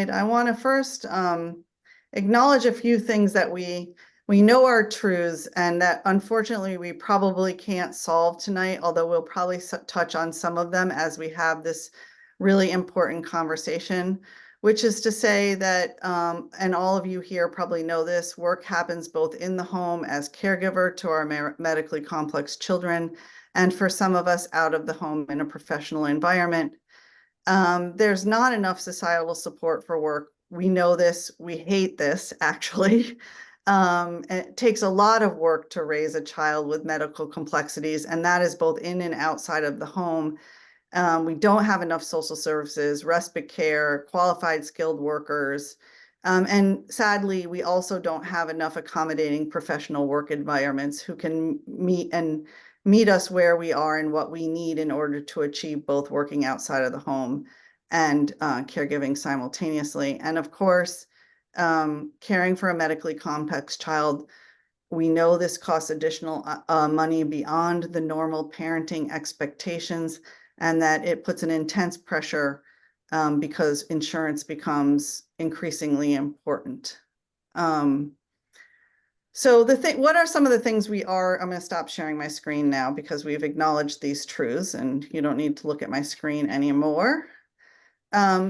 I want to first acknowledge a few things that we know are truths and that unfortunately we probably can't solve tonight, although we'll probably touch on some of them as we have this really important conversation, which is to say that, and all of you here probably know this, work happens both in the home as caregiver to our medically complex children, and for some of us out of the home in a professional environment. There's not enough societal support for work. We know this, we hate this actually. It takes a lot of work to raise a child with medical complexities, and that is both in and outside of the home. We don't have enough social services, respite care, qualified skilled workers. And sadly, we also don't have enough accommodating professional work environments who can meet us where we are and what we need in order to achieve both working outside of the home and caregiving simultaneously. And of course, caring for a medically complex child, we know this costs additional money beyond the normal parenting expectations, and that it puts an intense pressure because insurance becomes increasingly important. So what are some of the things I'm going to stop sharing my screen now because we've acknowledged these truths and you don't need to look at my screen anymore.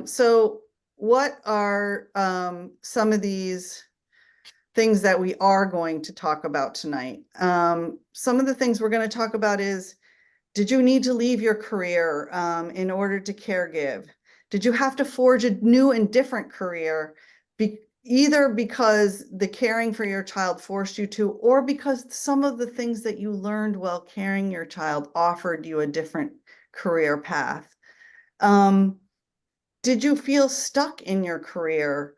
So what are some of these things that we are going to talk about tonight? Some of the things we're going to talk about is, did you need to leave your career in order to caregive? Did you have to forge a new and different career, either because the caring for your child forced you to, or because some of the things that you learned while caring your child offered you a different career path? Did you feel stuck in your career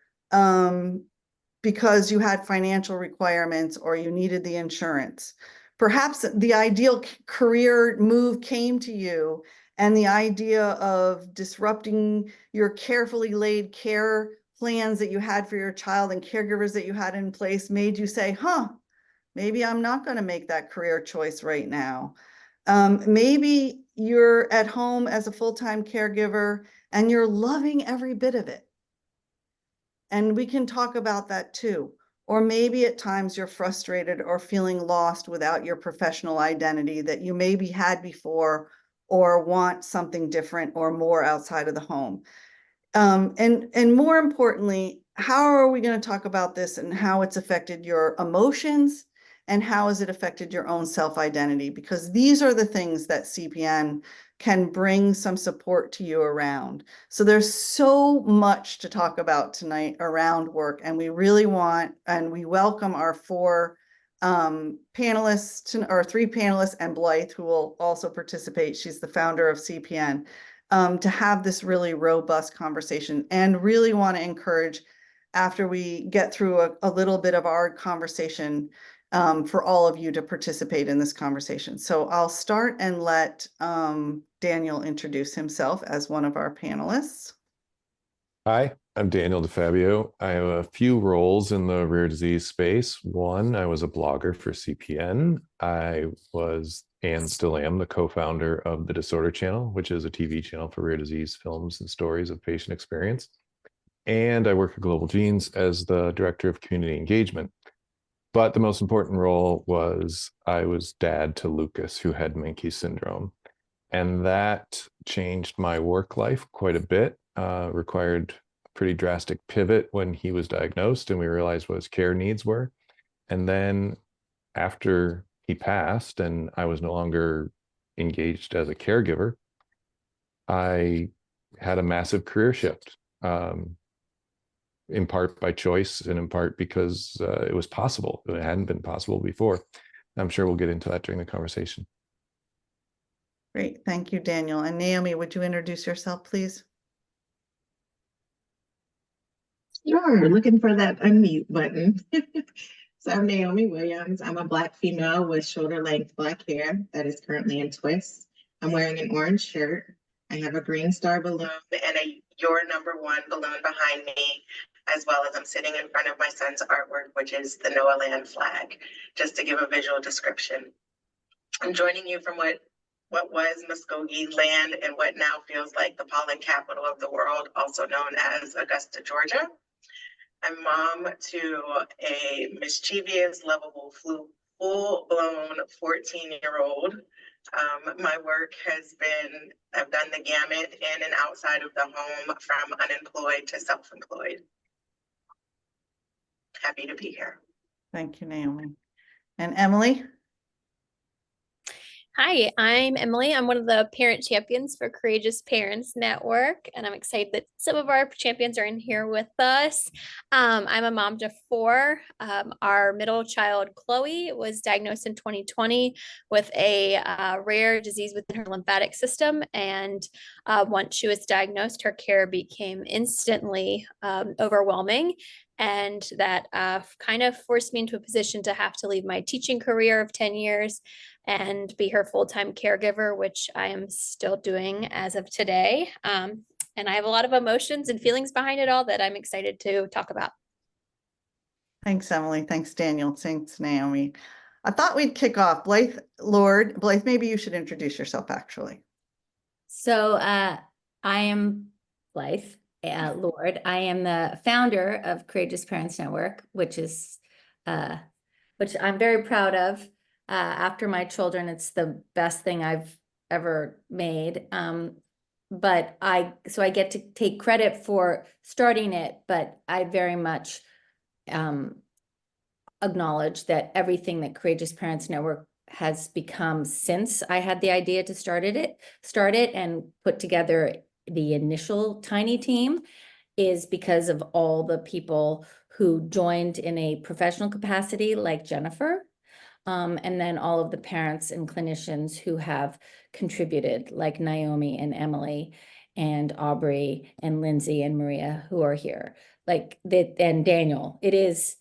because you had financial requirements or you needed the insurance? Perhaps the ideal career move came to you and the idea of disrupting your carefully laid care plans that you had for your child and caregivers that you had in place made you say, maybe I'm not going to make that career choice right now. Maybe you're at home as a full-time caregiver and you're loving every bit of it. And we can talk about that too. Or maybe at times you're frustrated or feeling lost without your professional identity that you maybe had before, or want something different or more outside of the home. And more importantly, how are we going to talk about this and how it's affected your emotions and how has it affected your own self-identity? Because these are the things that CPN can bring some support to you around. So there's so much to talk about tonight around work, and we really want, and we welcome our four panelists, or three panelists, and Blythe, who will also participate. She's the founder of CPN, to have this really robust conversation, and really want to encourage, after we get through a little bit of our conversation, for all of you to participate in this conversation. So I'll start and let Daniel introduce himself as one of our panelists. Hi, I'm Daniel DeFabio. I have a few roles in the rare disease space. One, I was a blogger for CPN. I was, and still am, the co-founder of the Disorder Channel, which is a TV channel for rare disease films and stories of patient experience. And I work at Global Genes as the director of community engagement. But the most important role was I was dad to Lucas, who had Menkes syndrome. And that changed my work life quite a bit, required a pretty drastic pivot when he was diagnosed and we realized what his care needs were. And then after he passed and I was no longer engaged as a caregiver, I had a massive career shift, in part by choice and in part because it was possible. It hadn't been possible before. I'm sure we'll get into that during the conversation. Great, thank you, Daniel. And Naomi, would you introduce yourself, please? Sure, looking for that unmute button. So I'm Naomi Williams. I'm a Black female with shoulder-length Black hair that is currently in twists. I'm wearing an orange shirt. I have a green star balloon and a Your Number One balloon behind me, as well as I'm sitting in front of my son's artwork, which is the Noah Land flag, just to give a visual description. I'm joining you from what what was Muskogee land and what now feels like the pollen capital of the world, also known as Augusta, Georgia. I'm mom to a mischievous, lovable, full-blown 14-year-old. My work has been, I've done the gamut in and outside of the home, from unemployed to self-employed. Happy to be here. Thank you, Naomi. And Emily? Hi, I'm Emily. I'm one of the parent champions for Courageous Parents Network, and I'm excited that some of our champions are in here with us. I'm a mom to four. Our middle child, Chloe, was diagnosed in 2020 with a rare disease within her lymphatic system. And once she was diagnosed, her care became instantly overwhelming. And that kind of forced me into a position to have to leave my teaching career of 10 years and be her full-time caregiver, which I am still doing as of today. And I have a lot of emotions and feelings behind it all that I'm excited to talk about. Thanks, Emily. Thanks, Daniel. Thanks, Naomi. I thought we'd kick off. Blythe, Lord, Blythe, maybe you should introduce yourself, actually. So I am Blythe Lord. I am the founder of Courageous Parents Network, which I'm very proud of. After my children, it's the best thing I've ever made. But I get to take credit for starting it, but I very much acknowledge that everything that Courageous Parents Network has become since I had the idea to start it and put together the initial tiny team is because of all the people who joined in a professional capacity, like Jennifer, and then all of the parents and clinicians who have contributed, like Naomi and Emily and Aubrey and Lindsay and Maria, who are here, like that, and Daniel. It is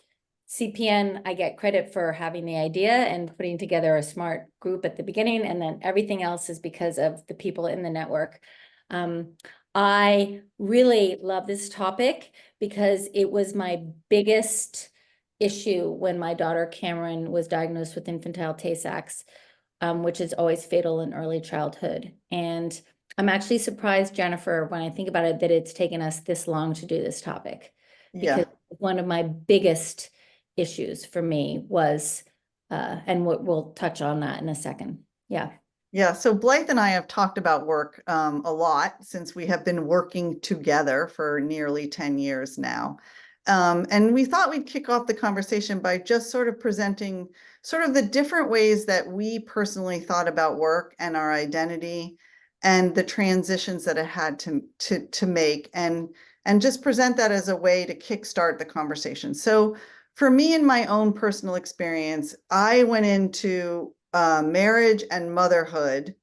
CPN, I get credit for having the idea and putting together a smart group at the beginning, and then everything else is because of the people in the network. I really love this topic because it was my biggest issue when my daughter Cameron was diagnosed with infantile Tay-Sachs, which is always fatal in early childhood. And I'm actually surprised, Jennifer, when I think about it, that it's taken us this long to do this topic. Because one of my biggest issues for me was, and we'll touch on that in a second. Yeah. Yeah, so Blythe and I have talked about work a lot since we have been working together for nearly 10 years now. And we thought we'd kick off the conversation by just sort of presenting sort of the different ways that we personally thought about work and our identity and the transitions that it had to make, and just present that as a way to kickstart the conversation. So for me, in my own personal experience, I went into marriage and motherhood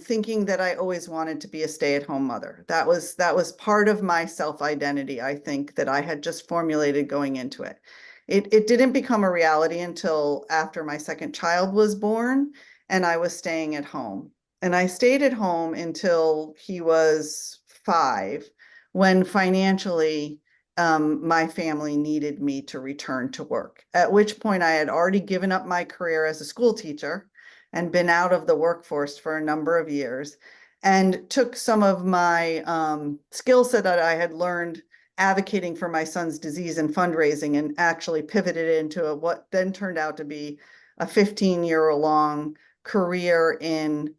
thinking that I always wanted to be a stay-at-home mother. That was part of my self-identity, I think, that I had just formulated going into it. It didn't become a reality until after my second child was born and I was staying at home. And I stayed at home until he was 5, when financially my family needed me to return to work, at which point I had already given up my career as a school teacher and been out of the workforce for a number of years, and took some of my skill set that I had learned advocating for my son's disease and fundraising, and actually pivoted it into what then turned out to be a 15-year-long career in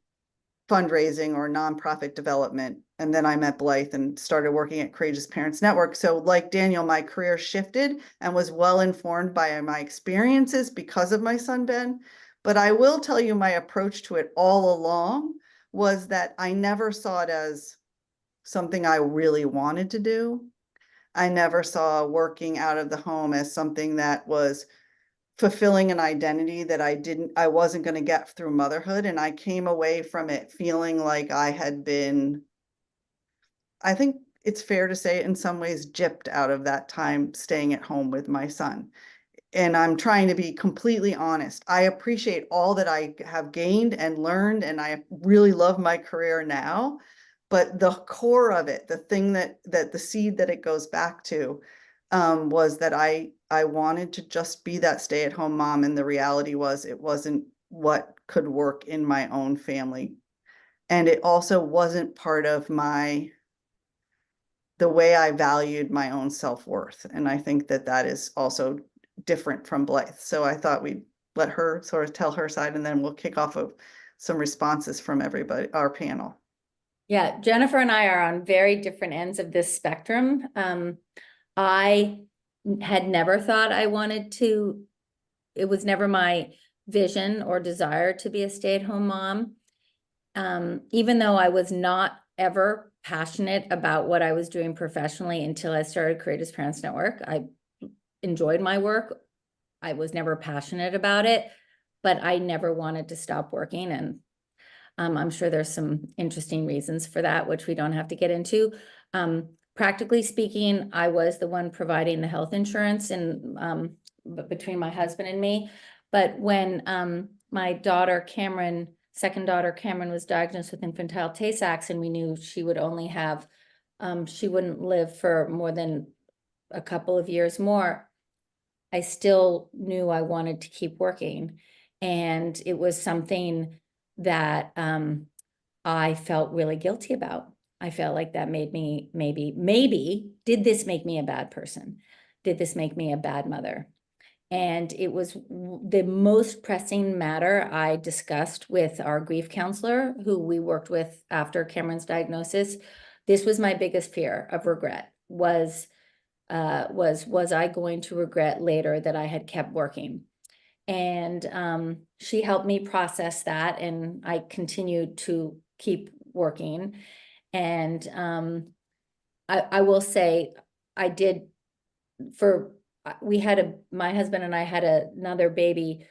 fundraising or nonprofit development. And then I met Blythe and started working at Courageous Parents Network. So like Daniel, my career shifted and was well informed by my experiences because of my son, Ben. But I will tell you, my approach to it all along was that I never saw it as something I really wanted to do. I never saw working out of the home as something that was fulfilling an identity that I wasn't going to get through motherhood. And I came away from it feeling like I had been, I think it's fair to say, in some ways, gypped out of that time staying at home with my son. And I'm trying to be completely honest. I appreciate all that I have gained and learned, and I really love my career now. But the core of it, the thing that the seed that it goes back to, was that I wanted to just be that stay-at-home mom, and the reality was it wasn't what could work in my own family. And it also wasn't part of the way I valued my own self-worth. And I think that that is also different from Blythe. So I thought we'd let her sort of tell her side, and then we'll kick off of some responses from everybody, our panel. Yeah, Jennifer and I are on very different ends of this spectrum. I had never thought I wanted to, it was never my vision or desire to be a stay-at-home mom. Even though I was not ever passionate about what I was doing professionally until I started Courageous Parents Network. I enjoyed my work. I was never passionate about it, but I never wanted to stop working. And I'm sure there's some interesting reasons for that, which we don't have to get into. Practically speaking, I was the one providing the health insurance and between my husband and me. But when my daughter Cameron, second daughter Cameron, was diagnosed with infantile Tay-Sachs, and we knew she would only have, she wouldn't live for more than a couple of years more, I still knew I wanted to keep working. And it was something that I felt really guilty about. I felt like that made me maybe, did this make me a bad person? Did this make me a bad mother? And it was the most pressing matter I discussed with our grief counselor, who we worked with after Cameron's diagnosis. This was my biggest fear of regret, was I going to regret later that I had kept working? And she helped me process that, and I continued to keep working. And I will say, I did, my husband and I had another baby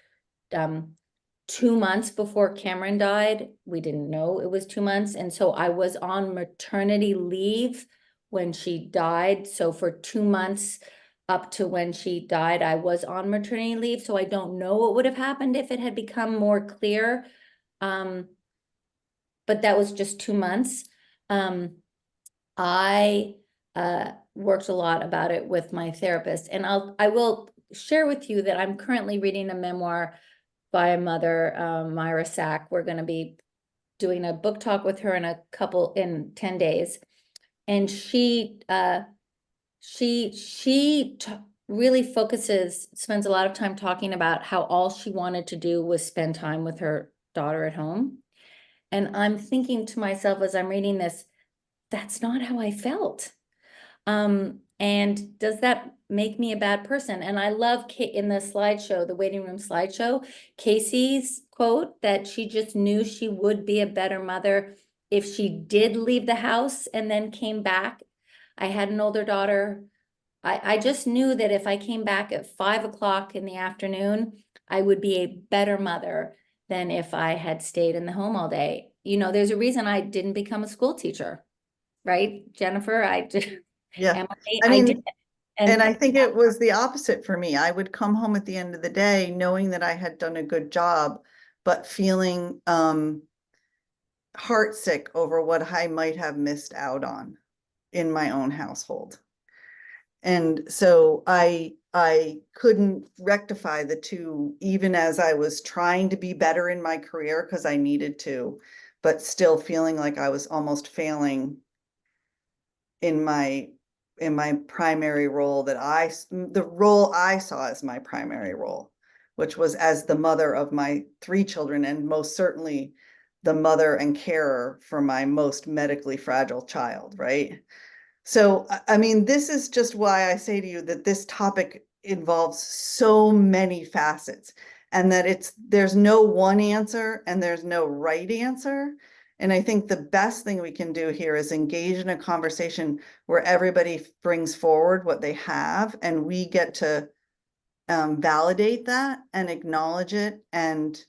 2 months before Cameron died. We didn't know it was 2 months. And so I was on maternity leave when she died. So for 2 months up to when she died, I was on maternity leave. So I don't know what would have happened if it had become more clear. But that was just 2 months. I worked a lot about it with my therapist, and I will share with you that I'm currently reading a memoir by a mother, Myra Sack. We're going to be doing a book talk with her in 10 days. And she really spends a lot of time talking about how all she wanted to do was spend time with her daughter at home. And I'm thinking to myself as I'm reading this, that's not how I felt. And does that make me a bad person? And I love in the slideshow, the waiting room slideshow, Casey's quote that she just knew she would be a better mother if she did leave the house and then came back. I had an older daughter. I just knew that if I came back at 5 o'clock in the afternoon, I would be a better mother than if I had stayed in the home all day. You know, there's a reason I didn't become a school teacher, right, Jennifer? Yeah, I mean, did. and I think it was the opposite for me. I would come home at the end of the day knowing that I had done a good job, but feeling heartsick over what I might have missed out on in my own household. And so I couldn't rectify the two, even as I was trying to be better in my career because I needed to, but still feeling like I was almost failing in my primary role, the role I saw as my primary role, which was as the mother of my 3 children, and most certainly the mother and carer for my most medically fragile child, right? So, I mean, this is just why I say to you that this topic involves so many facets, and that there's no one answer and there's no right answer. And I think the best thing we can do here is engage in a conversation where everybody brings forward what they have, and we get to validate that and acknowledge it, and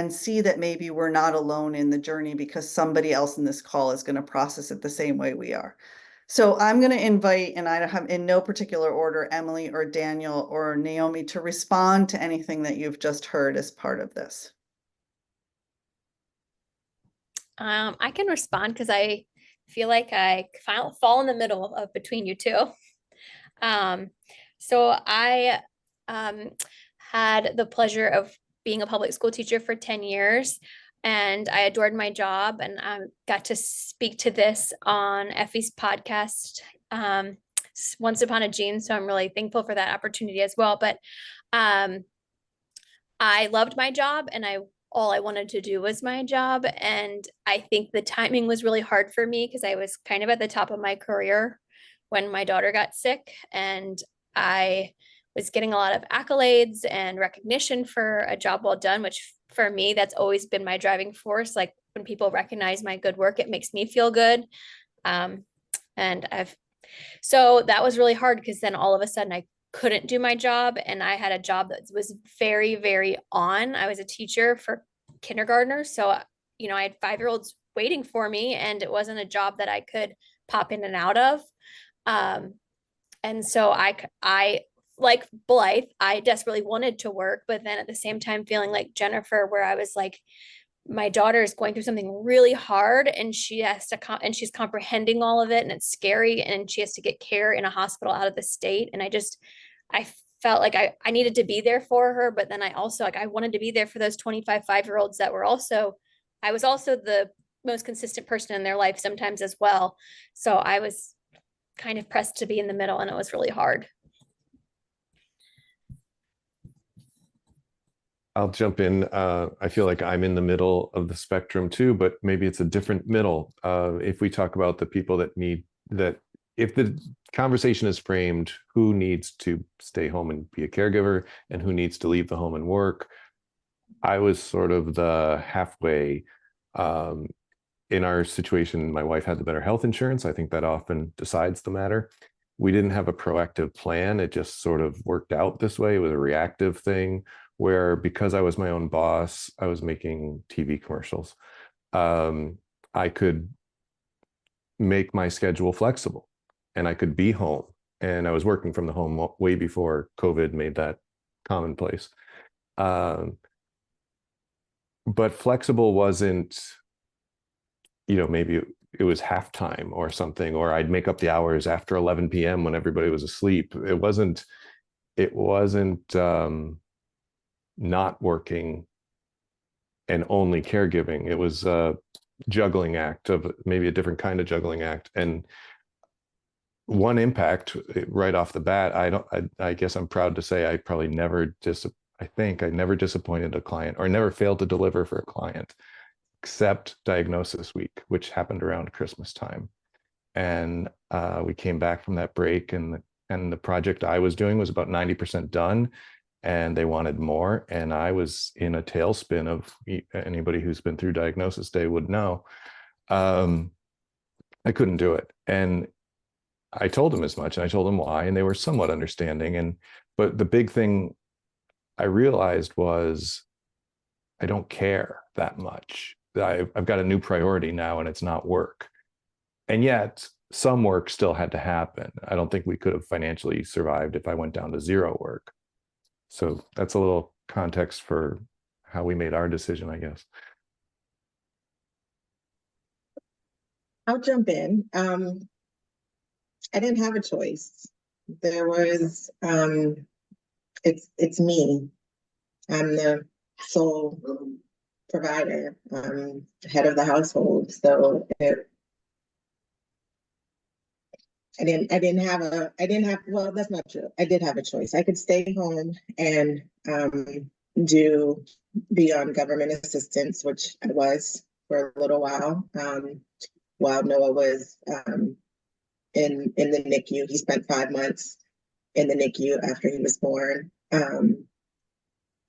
see that maybe we're not alone in the journey because somebody else in this call is going to process it the same way we are. So I'm going to invite, and I have in no particular order, Emily or Daniel or Naomi to respond to anything that you've just heard as part of this. I can respond because I feel like I fall in the middle of between you two. So I had the pleasure of being a public school teacher for 10 years. And I adored my job, and I got to speak to this on Effie's podcast, Once Upon a Gene. So I'm really thankful for that opportunity as well. But I loved my job, and all I wanted to do was my job. And I think the timing was really hard for me because I was kind of at the top of my career when my daughter got sick, and I was getting a lot of accolades and recognition for a job well done, which for me, that's always been my driving force. Like when people recognize my good work, it makes me feel good. And so that was really hard because then all of a sudden I couldn't do my job, and I had a job that was very, very on. I was a teacher for kindergartners. So, I had 5-year-olds waiting for me, and it wasn't a job that I could pop in and out of. And so I like Blythe, I desperately wanted to work, but then at the same time feeling like Jennifer, where I was like, my daughter is going through something really hard, and she has to and she's comprehending all of it, and it's scary, and she has to get care in a hospital out of the state. And I felt like I needed to be there for her, but then I also I wanted to be there for those 25 5-year-olds that were also, I was also the most consistent person in their life sometimes as well. So I was kind of pressed to be in the middle, and it was really hard. I'll jump in. I feel like I'm in the middle of the spectrum too, but maybe it's a different middle. If we talk about the people that need that, if the conversation is framed, who needs to stay home and be a caregiver and who needs to leave the home and work, I was sort of the halfway. In our situation, my wife had the better health insurance. I think that often decides the matter. We didn't have a proactive plan. It just sort of worked out this way. It was a reactive thing where, because I was my own boss, I was making TV commercials. I could make my schedule flexible, and I could be home. And I was working from the home way before COVID made that commonplace. But flexible wasn't, maybe it was halftime or something, or I'd make up the hours after 11 p.m. when everybody was asleep. It wasn't not working and only caregiving. It was a juggling act, of maybe a different kind of juggling act. And one impact right off the bat, I guess I'm proud to say I probably never never disappointed a client or never failed to deliver for a client, except diagnosis week, which happened around Christmas time. And we came back from that break, and the project I was doing was about 90% done, and they wanted more. And I was in a tailspin of, anybody who's been through diagnosis day would know. I couldn't do it. And I told them as much, and I told them why, and they were somewhat understanding. But the big thing I realized was I don't care that much. I've got a new priority now, and it's not work. And yet some work still had to happen. I don't think we could have financially survived if I went down to zero work. So that's a little context for how we made our decision, I guess. I'll jump in. I didn't have a choice. There was, it's me. I'm the sole provider, head of the household. So well, that's not true. I did have a choice. I could stay home and be on government assistance, which I was for a little while Noah was in the NICU. He spent 5 months in the NICU after he was born.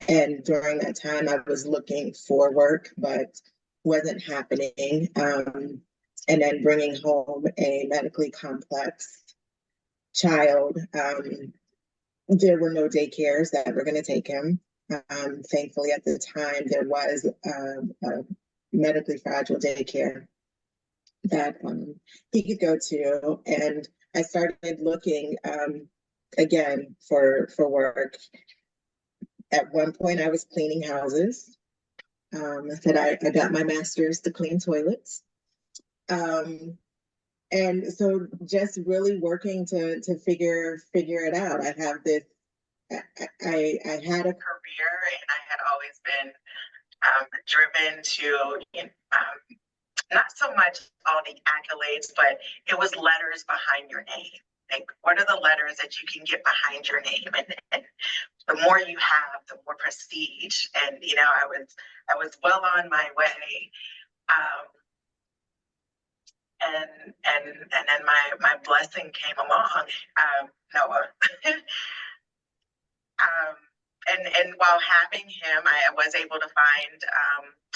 And during that time, I was looking for work, but wasn't happening. And then bringing home a medically complex child, there were no daycares that were going to take him. Thankfully, at the time, there was a medically fragile daycare that he could go to. And I started looking again for work. At one point, I was cleaning houses. I said I got my master's to clean toilets. And so just really working to figure it out. I I had a career and I had always been driven to, not so much all the accolades, but it was letters behind your name. Like, what are the letters that you can get behind your name? And the more you have, the more prestige. And I was well on my way. And then my blessing came along, Noah. And while having him, I was able to find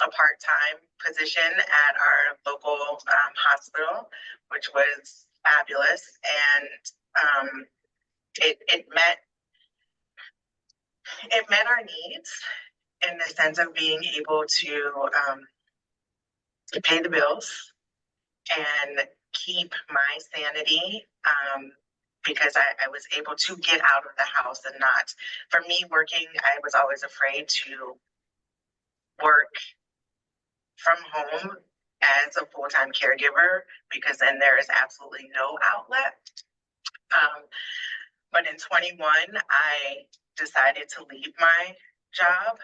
a part-time position at our local hospital, which was fabulous. And it met our needs in the sense of being able to pay the bills and keep my sanity, because I was able to get out of the house and not, for me working, I was always afraid to work from home as a full-time caregiver, because then there is absolutely no outlet. But in 21, I decided to leave my job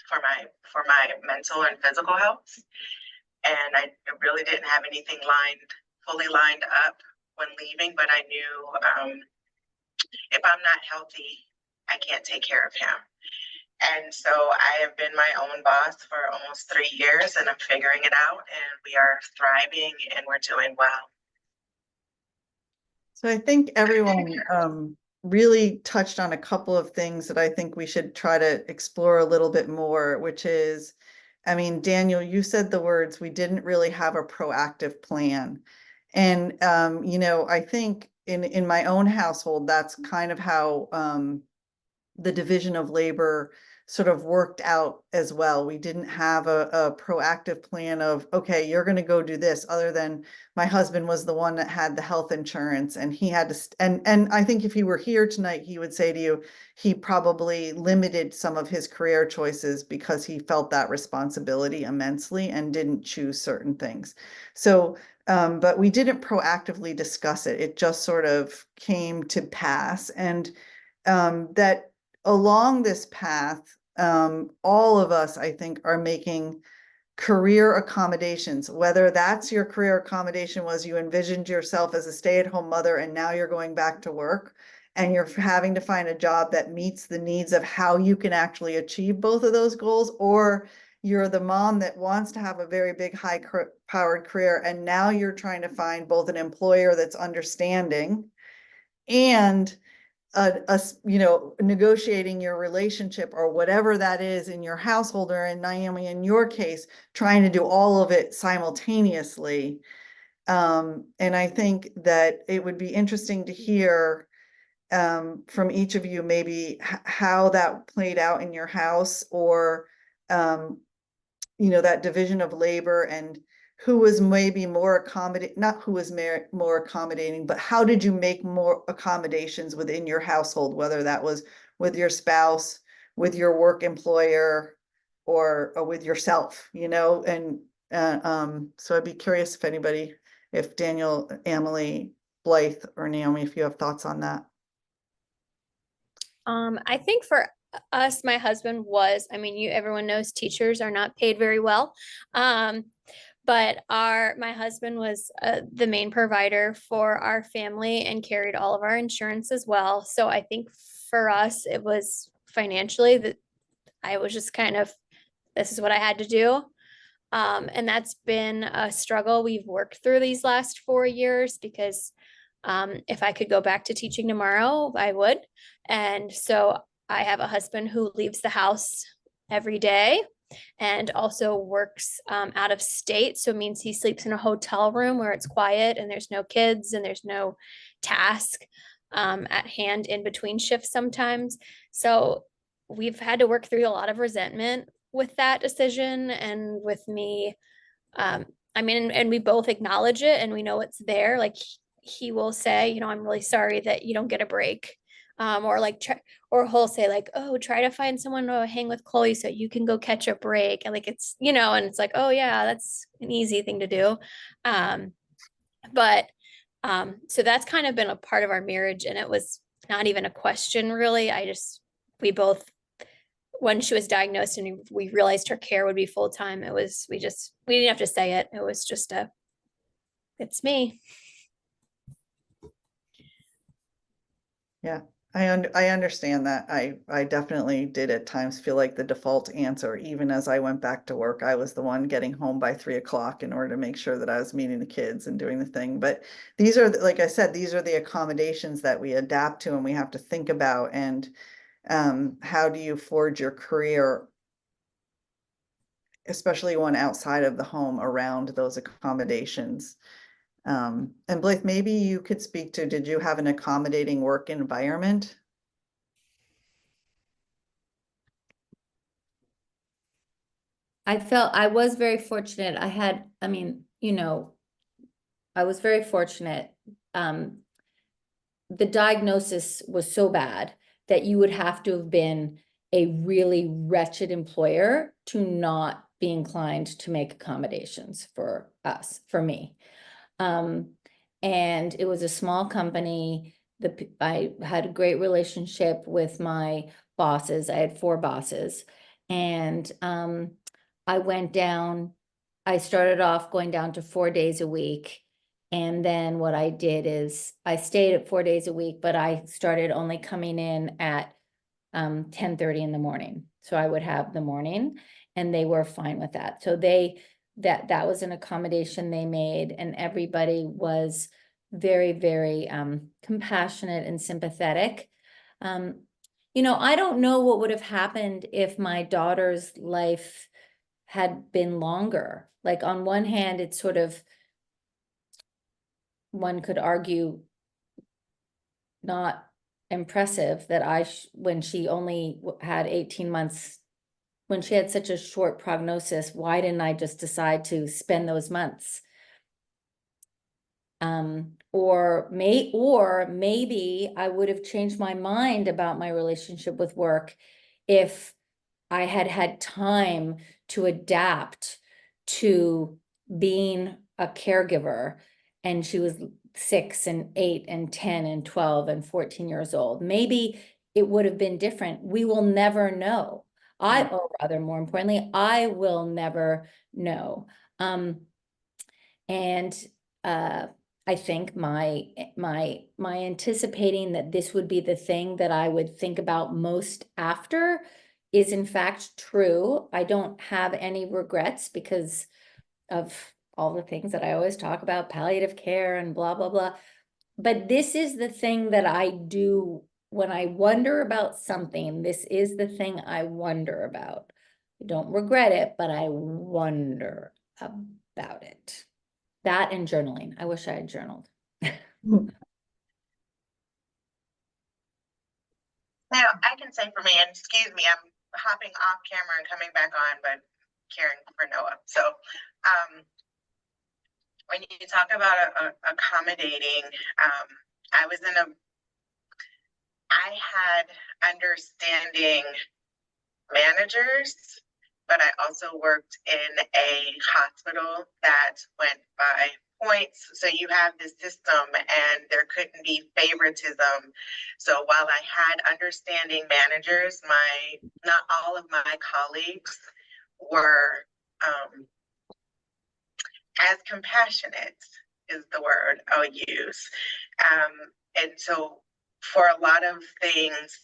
for my mental and physical health. And I really didn't have anything fully lined up when leaving, but I knew if I'm not healthy, I can't take care of him. And so I have been my own boss for almost 3 years, and I'm figuring it out, and we are thriving and we're doing well. So I think everyone really touched on a couple of things that I think we should try to explore a little bit more, which is, I mean, Daniel, you said the words, we didn't really have a proactive plan. And, I think in my own household, that's kind of how the division of labor sort of worked out as well. We didn't have a proactive plan of, okay, you're going to go do this, other than my husband was the one that had the health insurance, and he had to, and I think if he were here tonight, he would say to you, he probably limited some of his career choices because he felt that responsibility immensely and didn't choose certain things. So, but we didn't proactively discuss it. It just sort of came to pass. And that along this path, all of us, I think, are making career accommodations, whether that's your career accommodation was you envisioned yourself as a stay-at-home mother and now you're going back to work and you're having to find a job that meets the needs of how you can actually achieve both of those goals, or you're the mom that wants to have a very big, high-powered career, and now you're trying to find both an employer that's understanding and negotiating your relationship or whatever that is in your household, or in Naomi, in your case, trying to do all of it simultaneously. And I think that it would be interesting to hear from each of you, maybe how that played out in your house, or, that division of labor, and who was maybe more accommodating, not who was more accommodating, but how did you make more accommodations within your household, whether that was with your spouse, with your work employer, or with yourself, and so I'd be curious if Daniel, Emily, Blythe, or Naomi, if you have thoughts on that. I think for us, my husband was, everyone knows teachers are not paid very well. But my husband was the main provider for our family and carried all of our insurance as well. So I think for us, it was financially that I was just kind of, this is what I had to do. And that's been a struggle we've worked through these last 4 years, because if I could go back to teaching tomorrow, I would. And so I have a husband who leaves the house every day and also works out of state. So it means he sleeps in a hotel room where it's quiet and there's no kids and there's no task at hand in between shifts sometimes. So we've had to work through a lot of resentment with that decision, and with me, and we both acknowledge it and we know it's there. Like, he will say, I'm really sorry that you don't get a break. Or he'll say like, oh, try to find someone to hang with Chloe so you can go catch a break. And like, it's, and it's like, oh yeah, that's an easy thing to do. So that's kind of been a part of our marriage. And it was not even a question really. We both, when she was diagnosed and we realized her care would be full-time, we didn't have to say it. It was just it's me. Yeah, I understand that. I definitely did at times feel like the default answer, even as I went back to work, I was the one getting home by 3 o'clock in order to make sure that I was meeting the kids and doing the thing. But these are, like I said, these are the accommodations that we adapt to and we have to think about. And how do you forge your career, especially one outside of the home, around those accommodations? And Blythe, maybe you could speak to, did you have an accommodating work environment? I was very fortunate. I mean, you know, I was very fortunate. The diagnosis was so bad that you would have to have been a really wretched employer to not be inclined to make accommodations for us, for me. And it was a small company. I had a great relationship with my bosses. I had 4 bosses. And I started off going down to 4 days a week. And then what I did is I stayed at 4 days a week, but I started only coming in at 10:30 in the morning. So I would have the morning, and they were fine with that. So that was an accommodation they made, and everybody was very, very compassionate and sympathetic. You know, I don't know what would have happened if my daughter's life had been longer. Like, on one hand, it's sort of, one could argue, not impressive that when she only had 18 months, when she had such a short prognosis, why didn't I just decide to spend those months? Or maybe I would have changed my mind about my relationship with work if I had had time to adapt to being a caregiver, and she was 6 and 8 and 10 and 12 and 14 years old. Maybe it would have been different. We will never know. Or rather, more importantly, I will never know. And I think my anticipating that this would be the thing that I would think about most after is in fact true. I don't have any regrets because of all the things that I always talk about, palliative care and blah, blah, blah. But this is the thing that I do when I wonder about something. This is the thing I wonder about. I don't regret it, but I wonder about it. That and journaling. I wish I had journaled. Now, I can say for me, and excuse me, I'm hopping off camera and coming back on, but caring for Noah. So when you talk about accommodating, I had understanding managers, but I also worked in a hospital that went by points. So you have this system and there couldn't be favoritism. So while I had understanding managers, not all of my colleagues were as compassionate is the word I'll use. And so for a lot of things,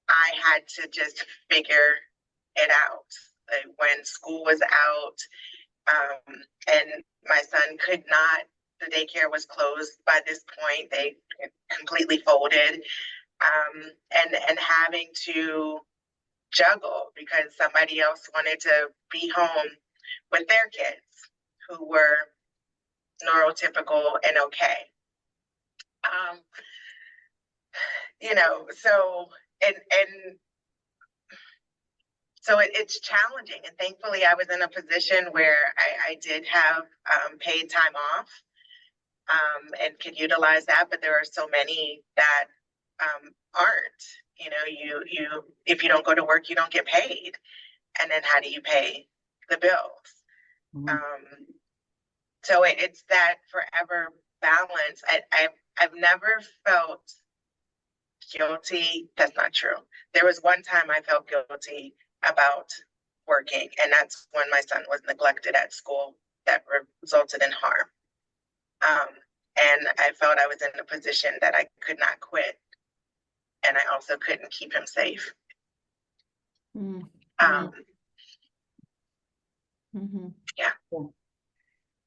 I had to just figure it out. Like when school was out, and my son could not, the daycare was closed by this point, they completely folded, and having to juggle because somebody else wanted to be home with their kids who were neurotypical and okay. You know, so so it's challenging, and thankfully I was in a position where I did have paid time off and could utilize that, but there are so many that aren't. You know, you if you don't go to work, you don't get paid, and then how do you pay the bills? So it's that forever balance. I've never felt guilty. That's not true. There was one time I felt guilty about working, and that's when my son was neglected at school that resulted in harm. And I felt I was in a position that I could not quit, and I also couldn't keep him safe. Mm, Um, mhm.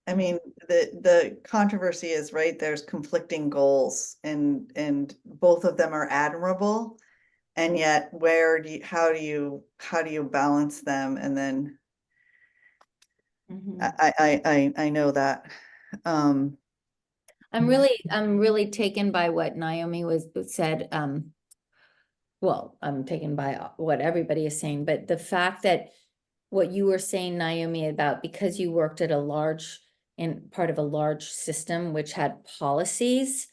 I mean, the controversy is, right, there's conflicting goals and both of them are admirable. And yet how do you balance them? And then Mhm. I know that. Um, I'm really taken by what Naomi said. Well, I'm taken by what everybody is saying, but the fact that what you were saying, Naomi, about because you worked at part of a large system which had policies,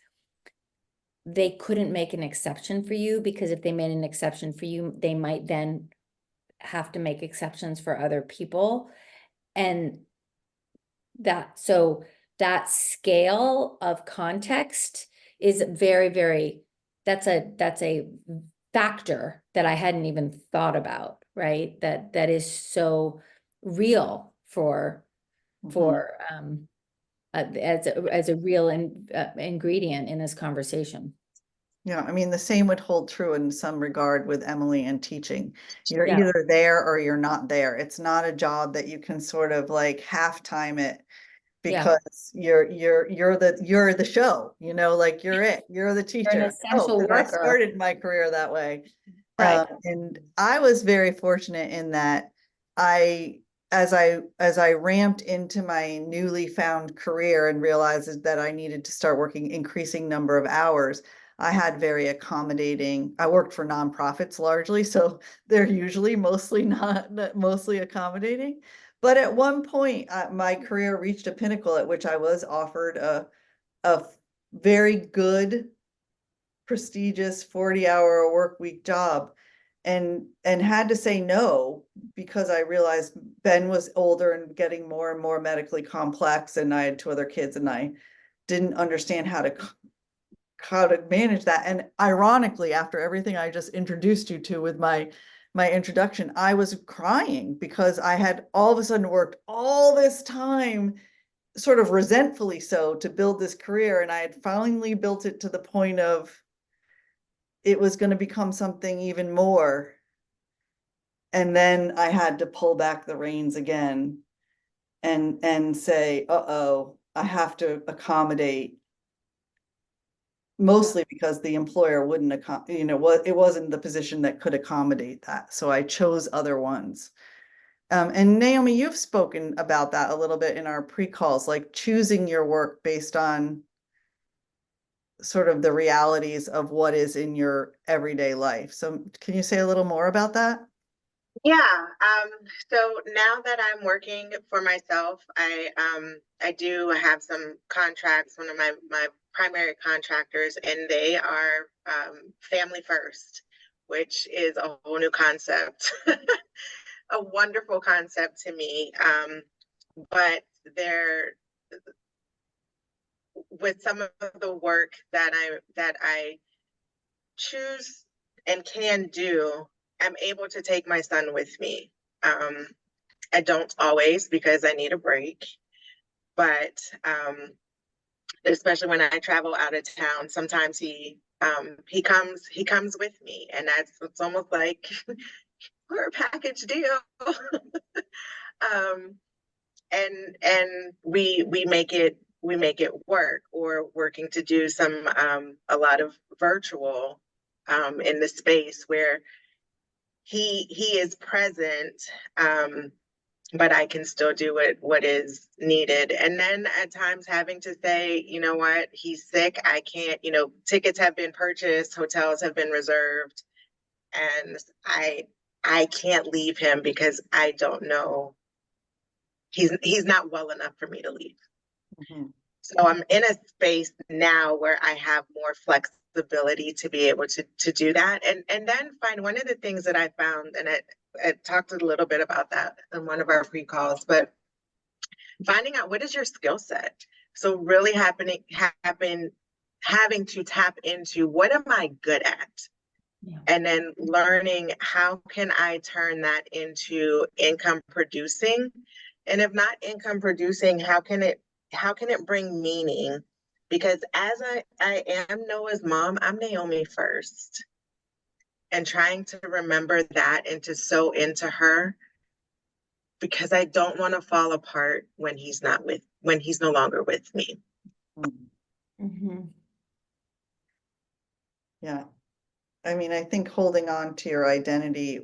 they couldn't make an exception for you, because if they made an exception for you, they might then have to make exceptions for other people. And so that scale of context is very, very, that's a factor that I hadn't even thought about, right? That is so real for as a real ingredient in this conversation. Yeah, I mean, the same would hold true in some regard with Emily and teaching. You're Yeah. either there or you're not there. It's not a job that you can sort of like half time it Yeah. because you're the show, you know, like you're the You're an teacher. essential 'Cause I worker. started my career that way. Right. And I was very fortunate in that as I ramped into my newly found career and realized that I needed to start working increasing number of hours, I had very accommodating. I worked for nonprofits largely, so they're usually mostly accommodating. But at one point, my career reached a pinnacle at which I was offered a very good, prestigious 40-hour work week job and had to say no because I realized Ben was older and getting more and more medically complex, and I had 2 other kids and I didn't understand how to manage that. And ironically, after everything I just introduced you to with my introduction, I was crying because I had all of a sudden worked all this time, sort of resentfully so, to build this career, and I had finally built it to the point of it was going to become something even more. And then I had to pull back the reins again and say, uh-oh, I have to accommodate, mostly because the employer wouldn't it wasn't the position that could accommodate that. So I chose other ones. And Naomi, you've spoken about that a little bit in our pre-calls, like choosing your work based on sort of the realities of what is in your everyday life. So can you say a little more about that? Yeah. So now that I'm working for myself, I do have some contracts, one of my primary contractors, and they are family first, which is a whole new concept, a wonderful concept to me. But they're with some of the work that I choose and can do, I'm able to take my son with me. I don't always because I need a break, but especially when I travel out of town, sometimes he comes with me, and it's almost like we're a package deal. And we make it work, or working to do some a lot of virtual in the space where he is present, but I can still do what is needed. And then at times having to say, you know what, he's sick, I can't, tickets have been purchased, hotels have been reserved, and I can't leave him because I don't know, he's not well enough for me to leave. Mhm. So I'm in a space now where I have more flexibility to be able to do that. And then find one of the things that I found, and I talked a little bit about that in one of our pre-calls, but finding out what is your skill set. So really having to tap into what am I good at? Yeah. And then learning how can I turn that into income producing? And if not income producing, how can it bring meaning? Because as I am Noah's mom, I'm Naomi first. And trying to remember that and to sow into her, because I don't want to fall apart when he's no longer with me. Mhm. Yeah. I mean, I think holding on to your identity,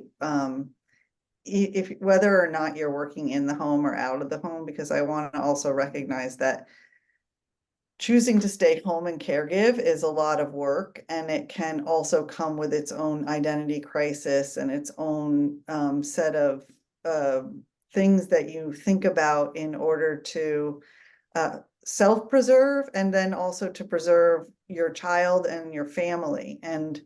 if whether or not you're working in the home or out of the home, because I want to also recognize that choosing to stay home and caregive is a lot of work, and it can also come with its own identity crisis and its own set of things that you think about in order to self-preserve, and then also to preserve your child and your family. And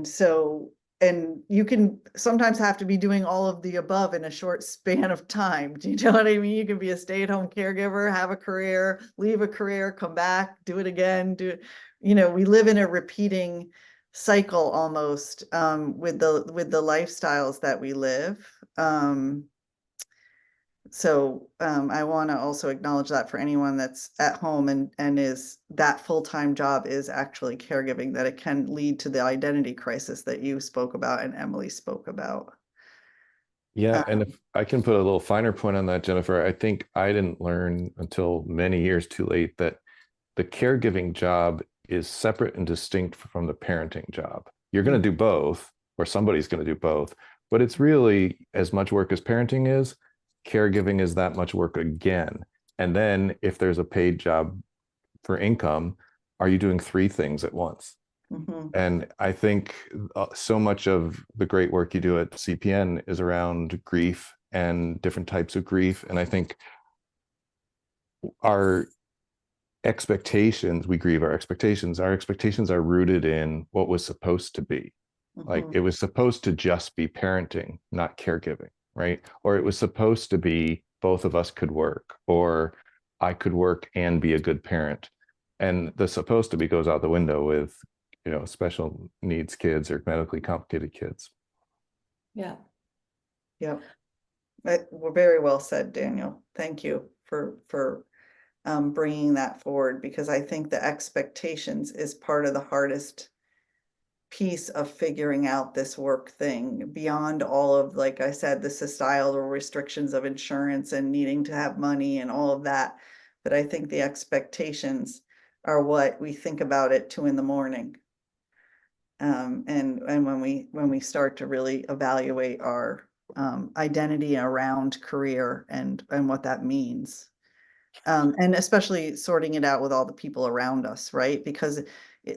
so, and you can sometimes have to be doing all of the above in a short span of time. Do you know what I mean? You can be a stay-at-home caregiver, have a career, leave a career, come back, do it again, do it. You know, we live in a repeating cycle almost with the lifestyles that we live. So I want to also acknowledge that for anyone that's at home and is that full-time job is actually caregiving, that it can lead to the identity crisis that you spoke about and Emily spoke about. Yeah, and if I can put a little finer point on that, Jennifer, I think I didn't learn until many years too late that the caregiving job is separate and distinct from the parenting job. You're going to do both, or somebody's going to do both, but it's really as much work as parenting is. Caregiving is that much work again. And then if there's a paid job for income, are you doing three things at once? Mhm. And I think so much of the great work you do at CPN is around grief and different types of grief. And I think our expectations, we grieve our expectations. Our expectations are rooted in what was supposed to be. Like Mhm. it was supposed to just be parenting, not caregiving, right? Or it was supposed to be both of us could work, or I could work and be a good parent. And the supposed to be goes out the window with, you know, special needs kids or medically complicated kids. Yeah. Yep. Well, very well said, Daniel. Thank you for bringing that forward, because I think the expectations is part of the hardest piece of figuring out this work thing, beyond all of, like I said, the societal restrictions of insurance and needing to have money and all of that. But I think the expectations are what we think about at 2 a.m. And when we start to really evaluate our identity around career and what that means. And especially sorting it out with all the people around us, right? Because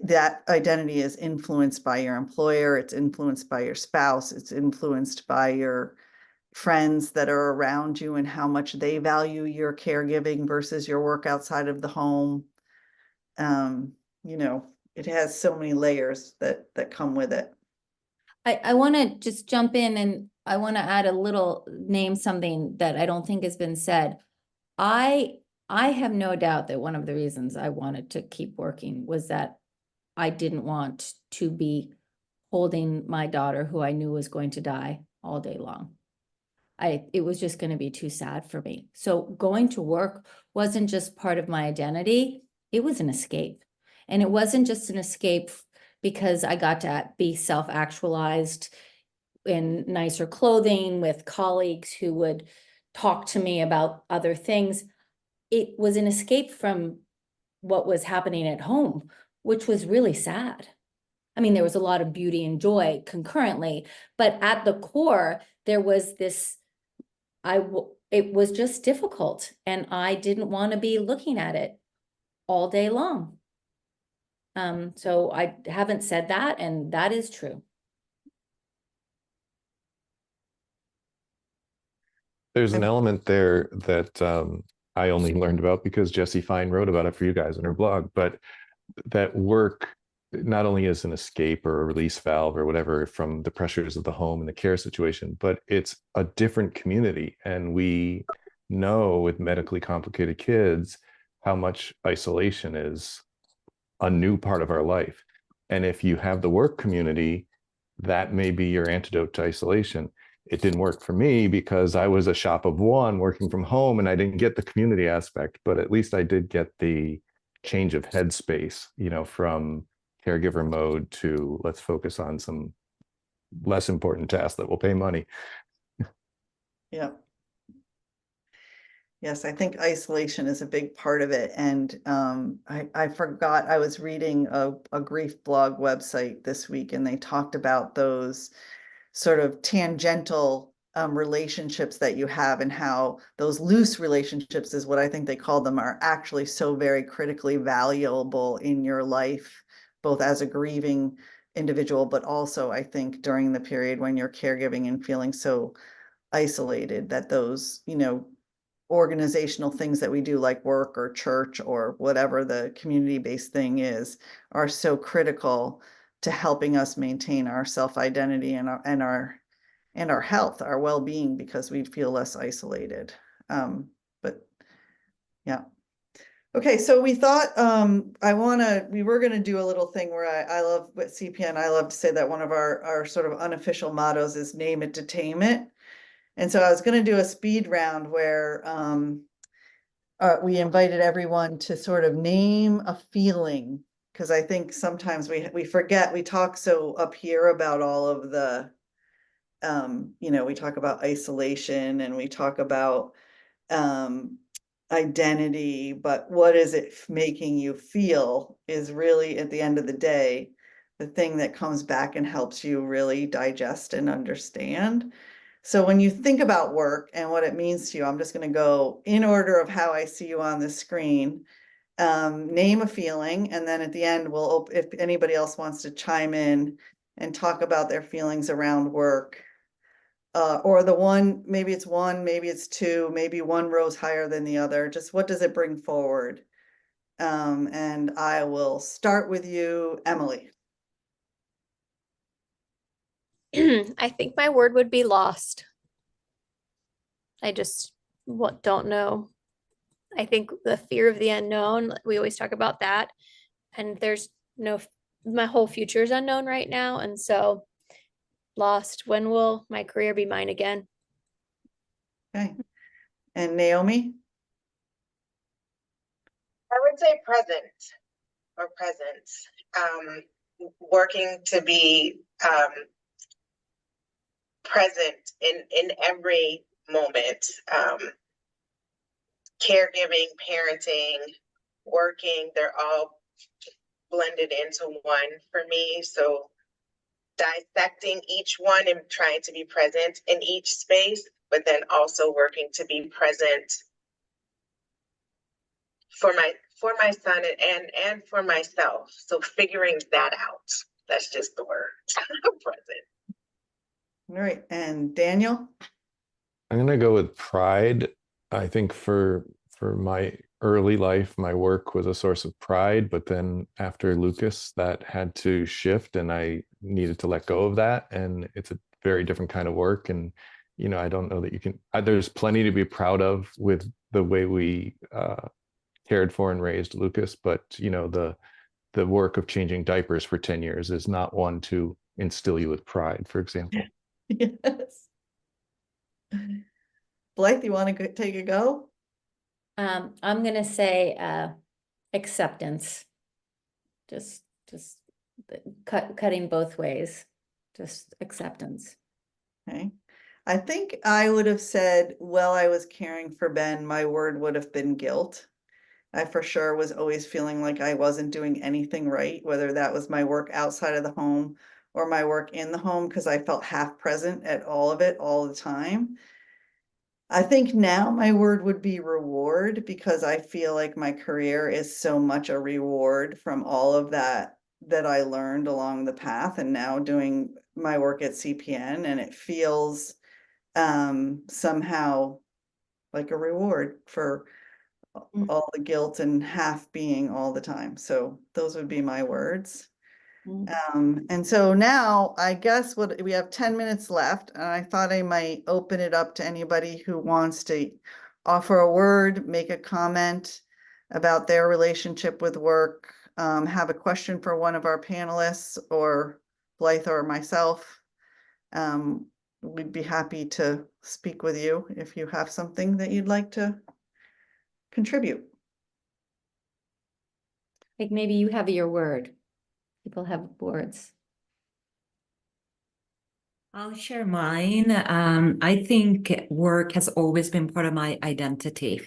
that identity is influenced by your employer, it's influenced by your spouse, it's influenced by your friends that are around you and how much they value your caregiving versus your work outside of the home. You know, it has so many layers that come with it. I want to just jump in, and I want to add a little, name something that I don't think has been said. I have no doubt that one of the reasons I wanted to keep working was that I didn't want to be holding my daughter, who I knew was going to die, all day long. It was just going to be too sad for me. So going to work wasn't just part of my identity, it was an escape. And it wasn't just an escape because I got to be self-actualized in nicer clothing with colleagues who would talk to me about other things. It was an escape from what was happening at home, which was really sad. I mean, there was a lot of beauty and joy concurrently, but at the core, there was this, it was just difficult, and I didn't want to be looking at it all day long. So I haven't said that, and that is true. There's an element there that I only learned about because Jessie Fine wrote about it for you guys in her blog, but that work not only is an escape or a release valve or whatever from the pressures of the home and the care situation, but it's a different community. And we know with medically complicated kids how much isolation is a new part of our life. And if you have the work community, that may be your antidote to isolation. It didn't work for me because I was a shop of one working from home and I didn't get the community aspect, but at least I did get the change of headspace, from caregiver mode to let's focus on some less important tasks that will pay money. Yeah. Yes, I think isolation is a big part of it. And I forgot, I was reading a grief blog website this week, and they talked about those sort of tangential relationships that you have, and how those loose relationships is what I think they call them, are actually so very critically valuable in your life, both as a grieving individual, but also I think during the period when you're caregiving and feeling so isolated, that those, organizational things that we do like work or church or whatever the community-based thing is, are so critical to helping us maintain our self-identity and our health, our well-being, because we feel less isolated. But yeah. Okay, so we thought we were gonna do a little thing where I love with CPN, I love to say that one of our sort of unofficial mottos is name it to tame it. And so I was going to do a speed round where we invited everyone to sort of name a feeling, because I think sometimes we forget, we talk so up here about all of the, we talk about isolation and we talk about identity, but what is it making you feel is really, at the end of the day, the thing that comes back and helps you really digest and understand. So when you think about work and what it means to you, I'm just going to go in order of how I see you on the screen. Name a feeling, and then at the end, if anybody else wants to chime in and talk about their feelings around work, or maybe it's one, maybe it's two, maybe one rose higher than the other. Just what does it bring forward? And I will start with you, Emily. I think my word would be lost. I just don't know. I think the fear of the unknown, we always talk about that. And my whole future is unknown right now. And so lost. When will my career be mine again? Okay. And Naomi? I would say present or presence. Working to be present in every moment. Caregiving, parenting, working, they're all blended into one for me. So dissecting each one and trying to be present in each space, but then also working to be present for my son and for myself. So figuring that out. That's just the word. Present. All right. And Daniel? I'm going to go with pride. I think for my early life, my work was a source of pride, but then after Lucas, that had to shift and I needed to let go of that. And it's a very different kind of work. And, I don't know that you can, there's plenty to be proud of with the way we cared for and raised Lucas, but, the work of changing diapers for 10 years is not one to instill you with pride, for example. Yes. Blythe, you want to take a go? I'm gonna say acceptance. Just cutting both ways. Just acceptance. Okay. I think I would have said, while I was caring for Ben, my word would have been guilt. I for sure was always feeling like I wasn't doing anything right, whether that was my work outside of the home or my work in the home, because I felt half present at all of it all the time. I think now my word would be reward, because I feel like my career is so much a reward from all of that I learned along the path, and now doing my work at CPN, and it feels somehow like a reward for all the guilt and half being all the time. So those would be my words. And so now I guess we have 10 minutes left, and I thought I might open it up to anybody who wants to offer a word, make a comment about their relationship with work, have a question for one of our panelists or Blythe or myself, we'd be happy to speak with you if you have something that you'd like to contribute. Like maybe you have your word. People have words. I'll share mine. I think work has always been part of my identity.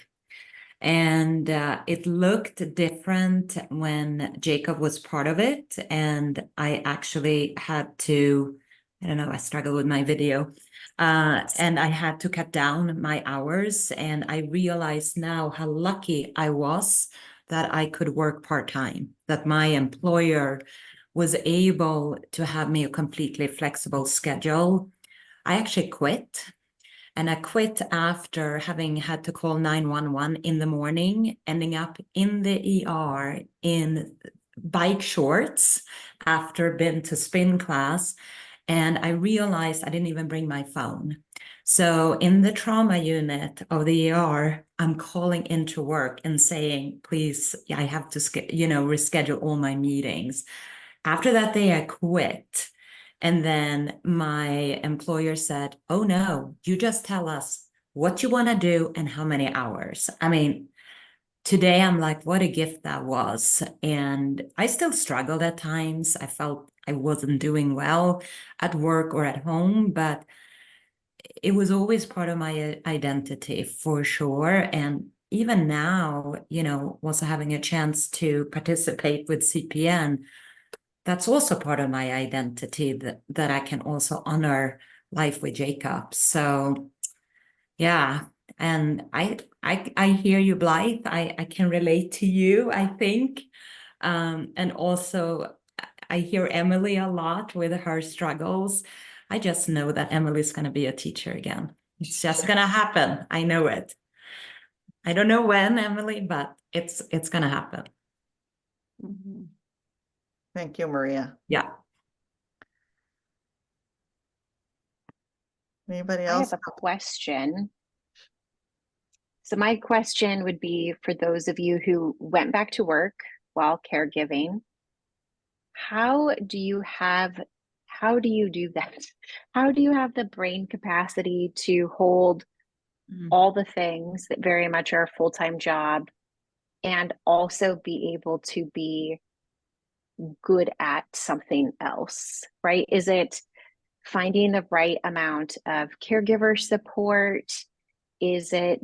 And it looked different when Jacob was part of it. And I actually had to, I don't know, I struggle with my video. And I had to cut down my hours. And I realized now how lucky I was that I could work part-time, that my employer was able to have me a completely flexible schedule. I actually quit. And I quit after having had to call 911 in the morning, ending up in the ER in bike shorts after been to spin class. And I realized I didn't even bring my phone. So in the trauma unit of the ER, I'm calling into work and saying, please, I have to, reschedule all my meetings. After that day, I quit. And then my employer said, oh no, you just tell us what you want to do and how many hours. I mean, today I'm like, what a gift that was. And I still struggled at times. I felt I wasn't doing well at work or at home, but it was always part of my identity for sure. And even now, also having a chance to participate with CPN, that's also part of my identity, that I can also honor life with Jacob. So yeah, and I hear you, Blythe. I can relate to you, I think. And also I hear Emily a lot with her struggles. I just know that Emily's going to be a teacher again. It's just going to happen. I know it. I don't know when, Emily, but it's going to happen. Mm-hmm. Thank you, Maria. Yeah. Anybody I else? have a question. So my question would be for those of you who went back to work while caregiving, how do you do that? How do you have the brain capacity to hold all the things that very much are a full-time job and also be able to be good at something else, right? Is it finding the right amount of caregiver support? Is it,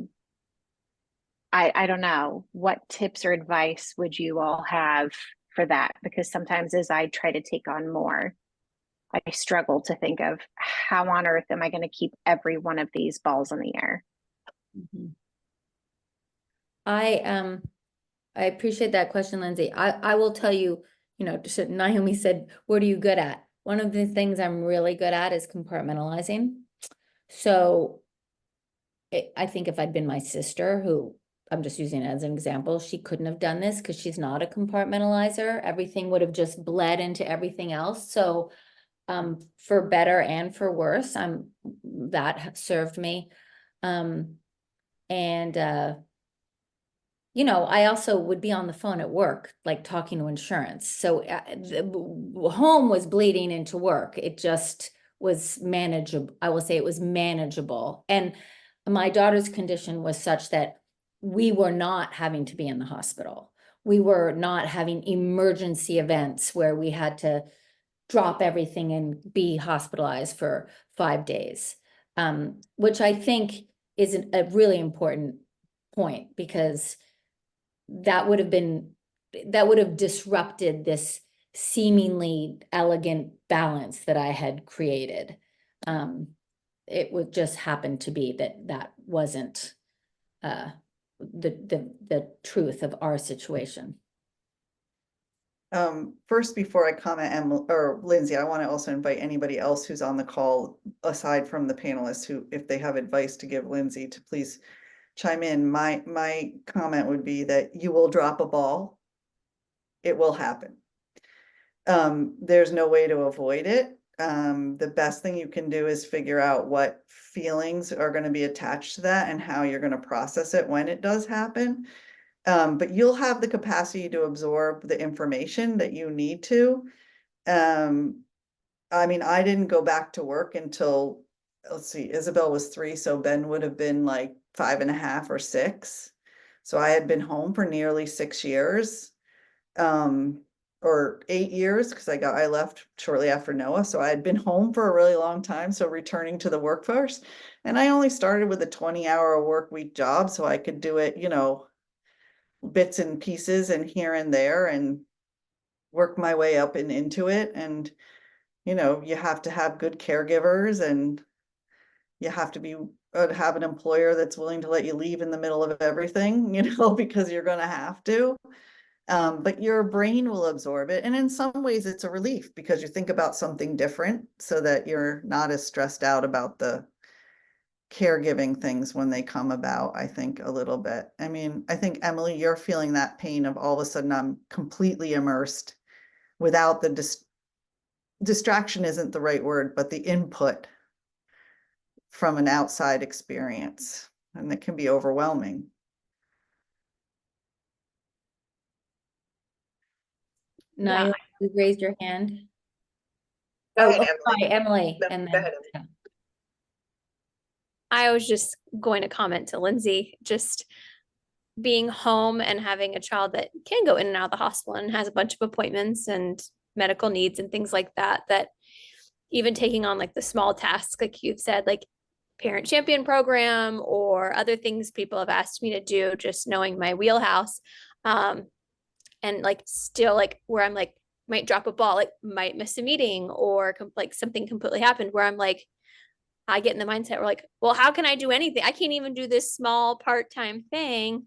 I don't know, what tips or advice would you all have for that? Because sometimes as I try to take on more, I struggle to think of how on earth am I going to keep every one of these balls in the air? Mm-hmm. I appreciate that question, Lindsay. I will tell you, Naomi said, what are you good at? One of the things I'm really good at is compartmentalizing. So I think if I'd been my sister, who I'm just using as an example, she couldn't have done this because she's not a compartmentalizer. Everything would have just bled into everything else. So for better and for worse, that served me. I also would be on the phone at work, like talking to insurance. So home was bleeding into work. It just was manageable. I will say it was manageable. And my daughter's condition was such that we were not having to be in the hospital. We were not having emergency events where we had to drop everything and be hospitalized for 5 days, which I think is a really important point, because that would have disrupted this seemingly elegant balance that I had created. It would just happen to be that wasn't the truth of our situation. First, before I comment, Lindsay, I want to also invite anybody else who's on the call, aside from the panelists, who, if they have advice to give Lindsay, to please chime in. My comment would be that you will drop a ball. It will happen. There's no way to avoid it. The best thing you can do is figure out what feelings are going to be attached to that and how you're going to process it when it does happen. But you'll have the capacity to absorb the information that you need to. I mean, I didn't go back to work until, let's see, Isabel was 3, so Ben would have been like 5.5 or 6. So I had been home for nearly 6 years, or 8 years, because I left shortly after Noah. So I had been home for a really long time. So returning to the workforce, and I only started with a 20-hour work week job, so I could do it, bits and pieces and here and there, and work my way up and into it. And you have to have good caregivers, and you have to have an employer that's willing to let you leave in the middle of everything, because you're going to have to. But your brain will absorb it. And in some ways it's a relief, because you think about something different, so that you're not as stressed out about the caregiving things when they come about, I think, a little bit. I mean, I think, Emily, you're feeling that pain of all of a sudden I'm completely immersed without the distraction isn't the right word, but the input from an outside experience, and it can be overwhelming. Niall, you raised your hand. Go Oh, ahead, sorry, Emily, No, and go then. ahead. I was just going to comment to Lindsay, just being home and having a child that can go in and out of the hospital and has a bunch of appointments and medical needs and things like that, that even taking on like the small tasks, like you've said, like parent champion program or other things people have asked me to do, just knowing my wheelhouse. And like still like where I'm like, might drop a ball, like might miss a meeting, or like something completely happened where I'm like, I get in the mindset where like, well, how can I do anything? I can't even do this small part-time thing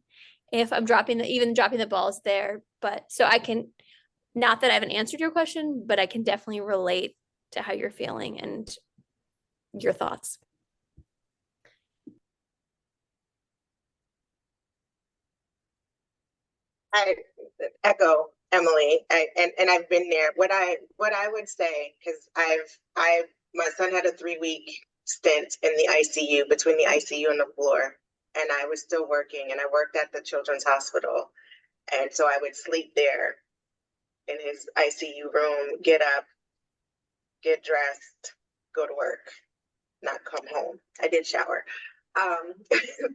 if I'm dropping the balls there. But so I can, not that I haven't answered your question, but I can definitely relate to how you're feeling and your thoughts. I echo Emily, and I've been there. What I would say, because my son had a 3-week stint in the ICU, between the ICU and the floor, and I was still working, and I worked at the Children's Hospital, and so I would sleep there in his ICU room, get up, get dressed, go to work, not come home. I did shower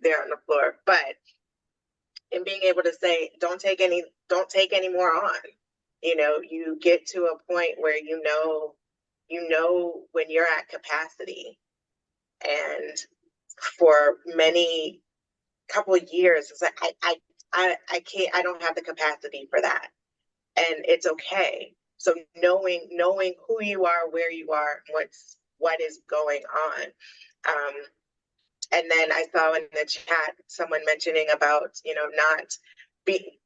there on the floor, but and being able to say, don't take any more on. You get to a point where you know when you're at capacity. And for many couple of years, it's like I can't, I don't have the capacity for that. And it's okay. So knowing who you are, where you are, what is going on. And then I saw in the chat someone mentioning about, not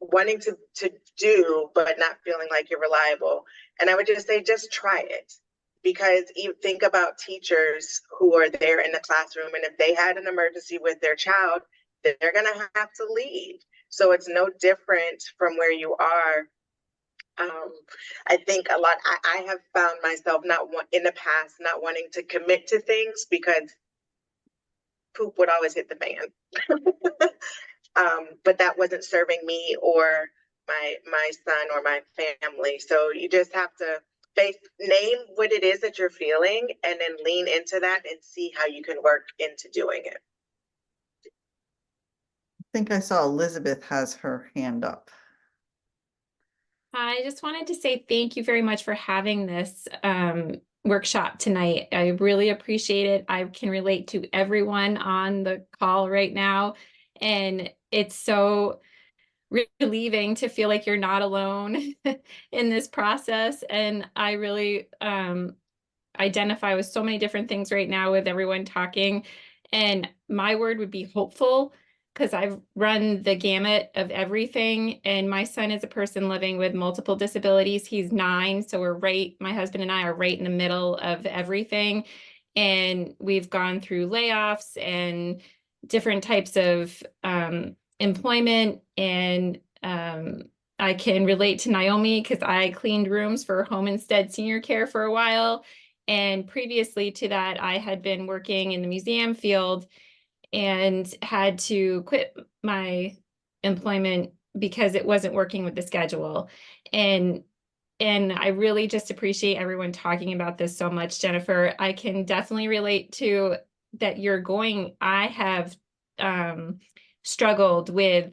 wanting to do, but not feeling like you're reliable. And I would just say, just try it. Because you think about teachers who are there in the classroom, and if they had an emergency with their child, they're going to have to leave. So it's no different from where you are. I think a lot, I have found myself in the past not wanting to commit to things because poop would always hit the fan. But that wasn't serving me or my son or my family. So you just have to name what it is that you're feeling, and then lean into that and see how you can work into doing it. I think I saw Elizabeth has her hand up. I just wanted to say thank you very much for having this workshop tonight. I really appreciate it. I can relate to everyone on the call right now, and it's so relieving to feel like you're not alone in this process. And I really identify with so many different things right now with everyone talking. And my word would be hopeful, because I've run the gamut of everything. And my son is a person living with multiple disabilities. He's 9. So my husband and I are right in the middle of everything. And we've gone through layoffs and different types of employment. And I can relate to Naomi because I cleaned rooms for Home Instead Senior Care for a while. And previously to that, I had been working in the museum field and had to quit my employment because it wasn't working with the schedule. And I really just appreciate everyone talking about this so much, Jennifer. I can definitely relate to that I have struggled with,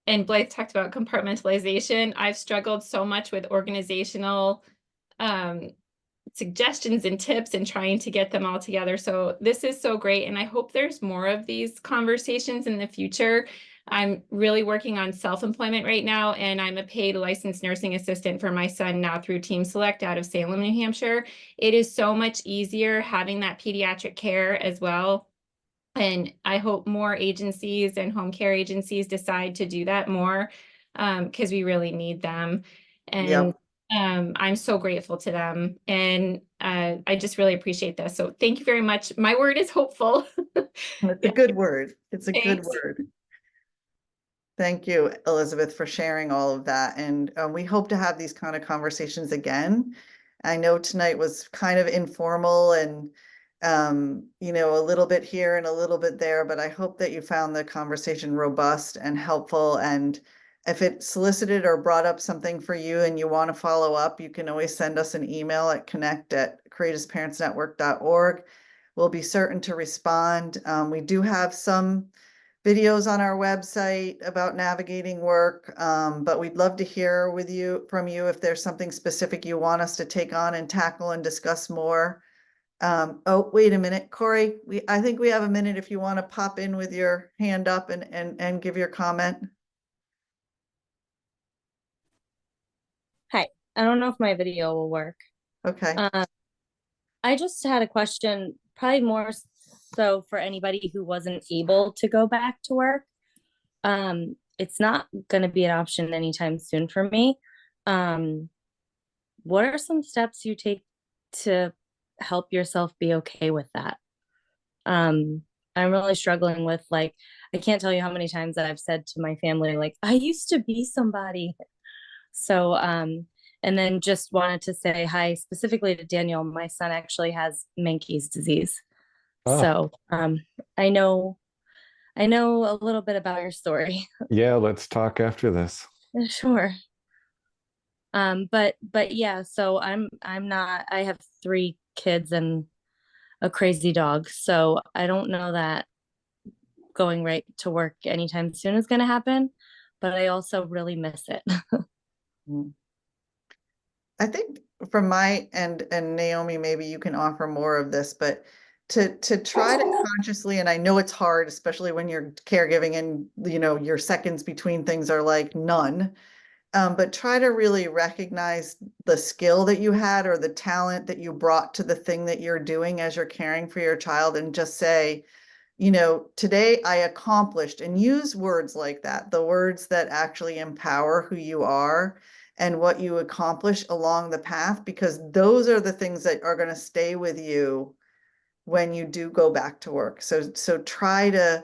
and Blythe talked about compartmentalization. I've struggled so much with organizational suggestions and tips and trying to get them all together. So this is so great. And I hope there's more of these conversations in the future. I'm really working on self-employment right now, and I'm a paid licensed nursing assistant for my son now through Team Select out of Salem, New Hampshire. It is so much easier having that pediatric care as well. And I hope more agencies and home care agencies decide to do that more, because we really need them. And Yep. I'm so grateful to them. And I just really appreciate this. So thank you very much. My word is hopeful. It's a good word. It's a good Thanks. word. Thank you, Elizabeth, for sharing all of that. And we hope to have these kind of conversations again. I know tonight was kind of informal and, you know, a little bit here and a little bit there, but I hope that you found the conversation robust and helpful. And if it solicited or brought up something for you and you want to follow up, you can always send us an email at connect@courageousparentsnetwork.org. We'll be certain to respond. We do have some videos on our website about navigating work, but we'd love to hear from you if there's something specific you want us to take on and tackle and discuss more. Oh, wait a minute, Corey, I think we have a minute if you want to pop in with your hand up and give your comment. Hi, I don't know if my video will work. Okay. I just had a question, probably more so for anybody who wasn't able to go back to work. It's not going to be an option anytime soon for me. What are some steps you take to help yourself be okay with that? I'm really struggling with, like, I can't tell you how many times I've said to my family, like, I used to be somebody. So, and then just wanted to say hi specifically to Daniel. My son actually has Menkes disease. Ah. So, I know a little bit about your story. Yeah, let's talk after this. Sure. But yeah, so I have 3 kids and a crazy dog. So I don't know that going right to work anytime soon is going to happen, but I also really miss it. I think from my end, and Naomi, maybe you can offer more of this, but to try to consciously, and I know it's hard, especially when you're caregiving and, you know, your seconds between things are like none, but try to really recognize the skill that you had or the talent that you brought to the thing that you're doing as you're caring for your child, and just say, you know, today I accomplished, and use words like that, the words that actually empower who you are and what you accomplish along the path, because those are the things that are going to stay with you when you do go back to work. So try to,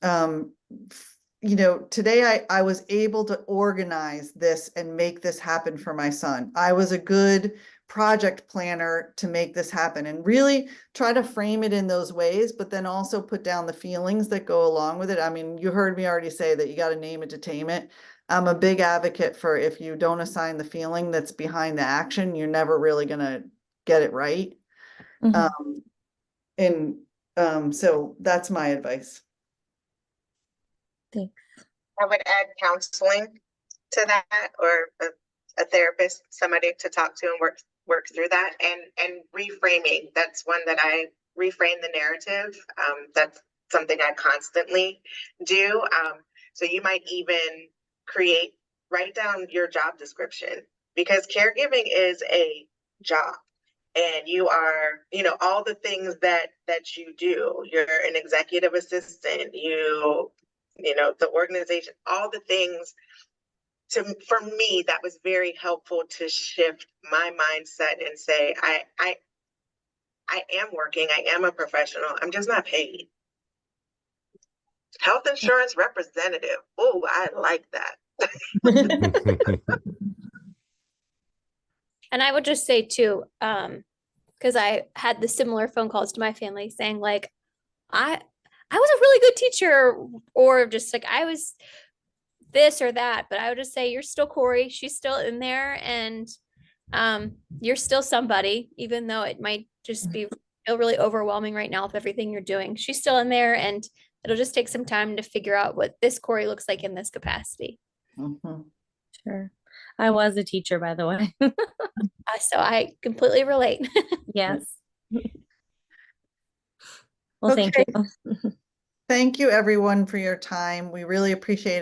you know, today I was able to organize this and make this happen for my son. I was a good project planner to make this happen, and really try to frame it in those ways, but then also put down the feelings that go along with it. I mean, you heard me already say that you got to name it to tame it. I'm a big advocate for, if you don't assign the feeling that's behind the action, you're never really going to get it right. So that's my advice. Thanks. I would add counseling to that, or a therapist, somebody to talk to and work through that, and reframing. That's one that I reframe the narrative. That's something I constantly do. So you might even write down your job description, because caregiving is a job. And you are, you know, all the things that you do. You're an executive assistant, you know, the organization, all the things. For me, that was very helpful to shift my mindset and say, I am working, I am a professional, I'm just not paid. Health insurance representative. Oh, I like that. And I would just say too, because I had the similar phone calls to my family saying like, I was a really good teacher, or just like I was this or that, but I would just say you're still Corey. She's still in there, and you're still somebody, even though it might just feel really overwhelming right now with everything you're doing. She's still in there, and it'll just take some time to figure out what this Corey looks like in this capacity. Mhm. Sure. I was a teacher, by the way. So I completely relate. Yes. Well, thank Okay. you. Thank you, everyone, for your time. We really appreciate it.